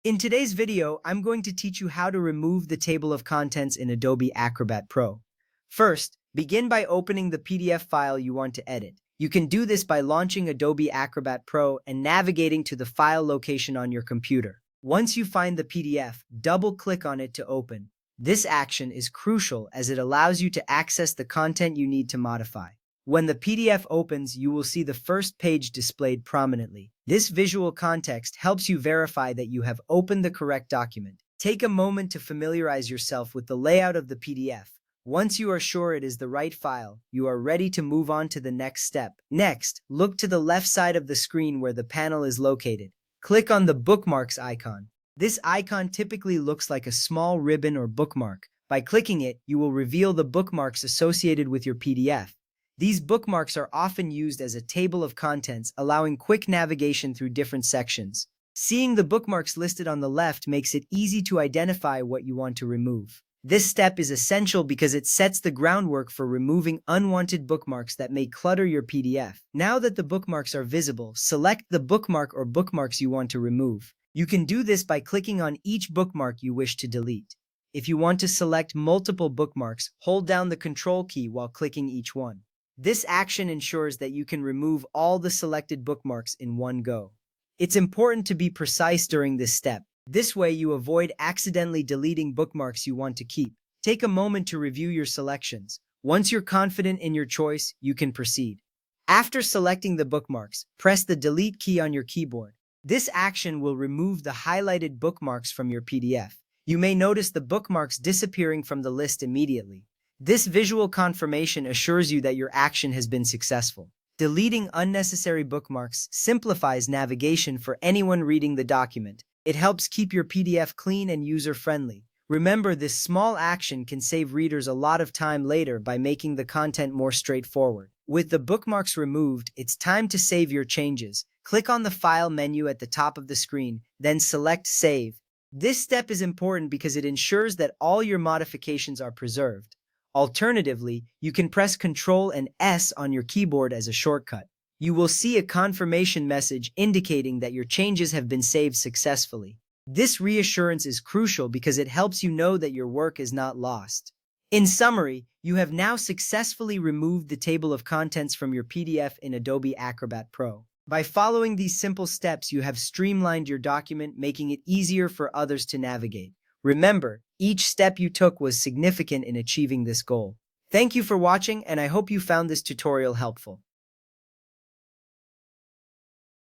In today's video, I'm going to teach you how to remove the table of contents in Adobe Acrobat Pro. First, begin by opening the PDF file you want to edit. You can do this by launching Adobe Acrobat Pro and navigating to the file location on your computer. Once you find the PDF, double-click on it to open. This action is crucial as it allows you to access the content you need to modify. When the PDF opens, you will see the first page displayed prominently. This visual context helps you verify that you have opened the correct document. Take a moment to familiarize yourself with the layout of the PDF. Once you are sure it is the right file, you are ready to move on to the next step. Next, look to the left side of the screen where the panel is located. Click on the bookmarks icon. This icon typically looks like a small ribbon or bookmark. By clicking it, you will reveal the bookmarks associated with your PDF. These bookmarks are often used as a table of contents, allowing quick navigation through different sections. Seeing the bookmarks listed on the left makes it easy to identify what you want to remove. This step is essential because it sets the groundwork for removing unwanted bookmarks that may clutter your PDF. Now that the bookmarks are visible, select the bookmark or bookmarks you want to remove. You can do this by clicking on each bookmark you wish to delete. If you want to select multiple bookmarks, hold down the Control key while clicking each one. This action ensures that you can remove all the selected bookmarks in one go. It's important to be precise during this step. This way you avoid accidentally deleting bookmarks you want to keep. Take a moment to review your selections. Once you're confident in your choice, you can proceed. After selecting the bookmarks, press the Delete key on your keyboard. This action will remove the highlighted bookmarks from your PDF. You may notice the bookmarks disappearing from the list immediately. This visual confirmation assures you that your action has been successful. Deleting unnecessary bookmarks simplifies navigation for anyone reading the document. It helps keep your PDF clean and user-friendly. Remember, this small action can save readers a lot of time later by making the content more straightforward. With the bookmarks removed, it's time to save your changes. Click on the File menu at the top of the screen, then select Save. This step is important because it ensures that all your modifications are preserved. Alternatively, you can press Ctrl and S on your keyboard as a shortcut. You will see a confirmation message indicating that your changes have been saved successfully. This reassurance is crucial because it helps you know that your work is not lost. In summary, you have now successfully removed the table of contents from your PDF in Adobe Acrobat Pro. By following these simple steps, you have streamlined your document, making it easier for others to navigate. Remember, each step you took was significant in achieving this goal. Thank you for watching, and I hope you found this tutorial helpful.